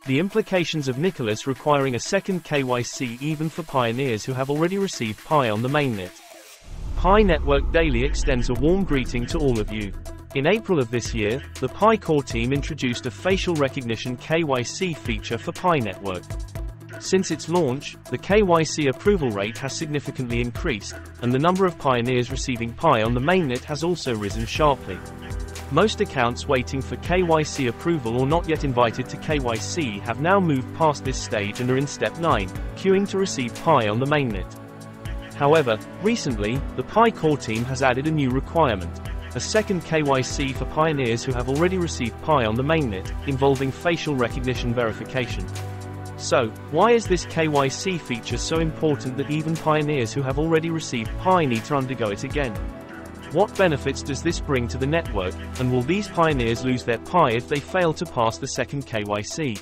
The implications of Nicolas requiring a second KYC even for pioneers who have already received Pi on the mainnet. Pi Network Daily extends a warm greeting to all of you. In April of this year, the Pi core team introduced a facial recognition KYC feature for Pi Network. Since its launch, the KYC approval rate has significantly increased, and the number of pioneers receiving Pi on the mainnet has also risen sharply. Most accounts waiting for KYC approval or not yet invited to KYC have now moved past this stage and are in step 9, queuing to receive Pi on the mainnet. However, recently, the Pi core team has added a new requirement: a second KYC for pioneers who have already received Pi on the mainnet, involving facial recognition verification. So, why is this KYC feature so important that even pioneers who have already received Pi need to undergo it again? What benefits does this bring to the network, and will these pioneers lose their Pi if they fail to pass the second KYC?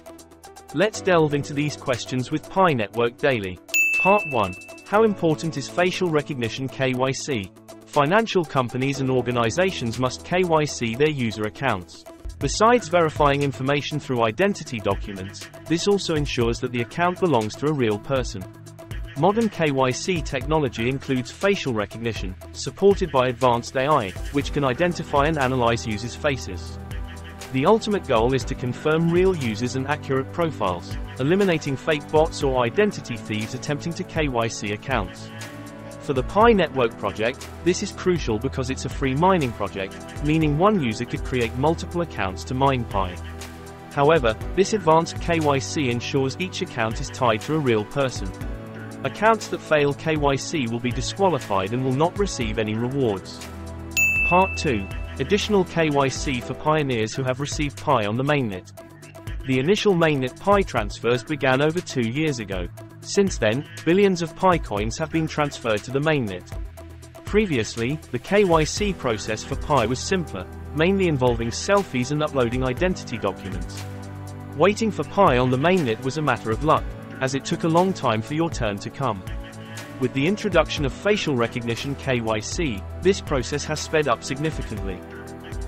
Let's delve into these questions with Pi Network Daily. Part 1. How important is facial recognition KYC? Financial companies and organizations must KYC their user accounts. Besides verifying information through identity documents, this also ensures that the account belongs to a real person. Modern KYC technology includes facial recognition, supported by advanced AI, which can identify and analyze users' faces. The ultimate goal is to confirm real users and accurate profiles, eliminating fake bots or identity thieves attempting to KYC accounts. For the Pi Network project, this is crucial because it's a free mining project, meaning one user could create multiple accounts to mine Pi. However, this advanced KYC ensures each account is tied to a real person. Accounts that fail KYC will be disqualified and will not receive any rewards. Part 2. Additional KYC for pioneers who have received Pi on the mainnet. The initial mainnet Pi transfers began over 2 years ago. Since then, billions of Pi coins have been transferred to the mainnet. Previously, the KYC process for Pi was simpler, mainly involving selfies and uploading identity documents. Waiting for Pi on the mainnet was a matter of luck, as it took a long time for your turn to come. With the introduction of facial recognition KYC, this process has sped up significantly.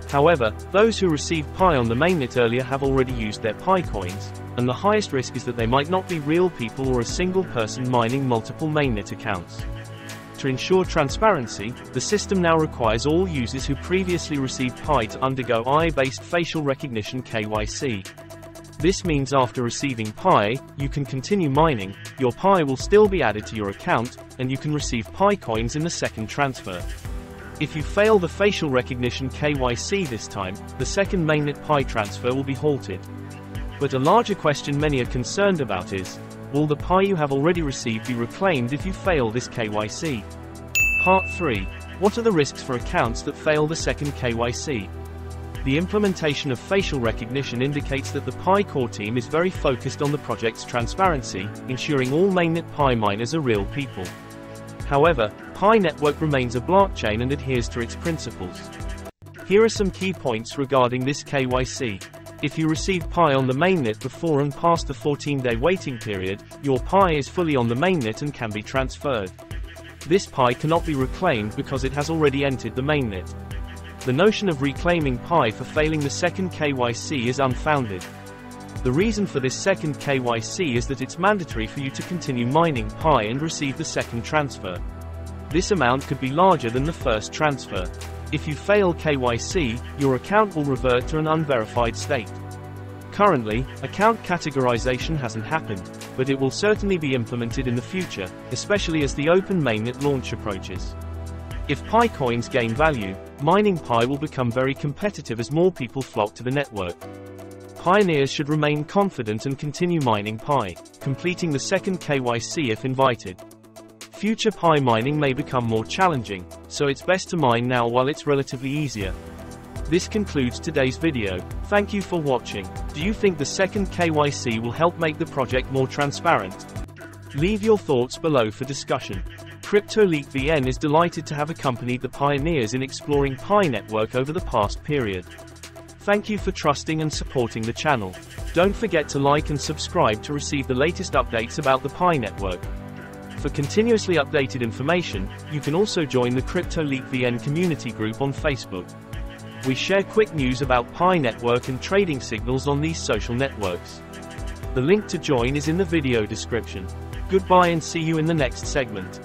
However, those who received Pi on the mainnet earlier have already used their Pi coins, and the highest risk is that they might not be real people or a single person mining multiple mainnet accounts. To ensure transparency, the system now requires all users who previously received Pi to undergo AI-based facial recognition KYC. This means after receiving Pi, you can continue mining, your Pi will still be added to your account, and you can receive Pi coins in the second transfer. If you fail the facial recognition KYC this time, the second mainnet Pi transfer will be halted. But a larger question many are concerned about is, will the Pi you have already received be reclaimed if you fail this KYC? Part 3. What are the risks for accounts that fail the second KYC? The implementation of facial recognition indicates that the Pi core team is very focused on the project's transparency, ensuring all mainnet Pi miners are real people. However, Pi Network remains a blockchain and adheres to its principles. Here are some key points regarding this KYC. If you receive Pi on the mainnet before and past the 14-day waiting period, your Pi is fully on the mainnet and can be transferred. This Pi cannot be reclaimed because it has already entered the mainnet. The notion of reclaiming Pi for failing the second KYC is unfounded. The reason for this second KYC is that it's mandatory for you to continue mining Pi and receive the second transfer. This amount could be larger than the first transfer. If you fail KYC, your account will revert to an unverified state. Currently, account categorization hasn't happened, but it will certainly be implemented in the future, especially as the open mainnet launch approaches. If Pi coins gain value, mining Pi will become very competitive as more people flock to the network. Pioneers should remain confident and continue mining Pi, completing the second KYC if invited. Future Pi mining may become more challenging, so it's best to mine now while it's relatively easier. This concludes today's video. Thank you for watching. Do you think the second KYC will help make the project more transparent? Leave your thoughts below for discussion. CryptoLeakVN is delighted to have accompanied the pioneers in exploring Pi Network over the past period. Thank you for trusting and supporting the channel. Don't forget to like and subscribe to receive the latest updates about the Pi Network. For continuously updated information, you can also join the CryptoLeakVN community group on Facebook. We share quick news about Pi Network and trading signals on these social networks. The link to join is in the video description. Goodbye and see you in the next segment.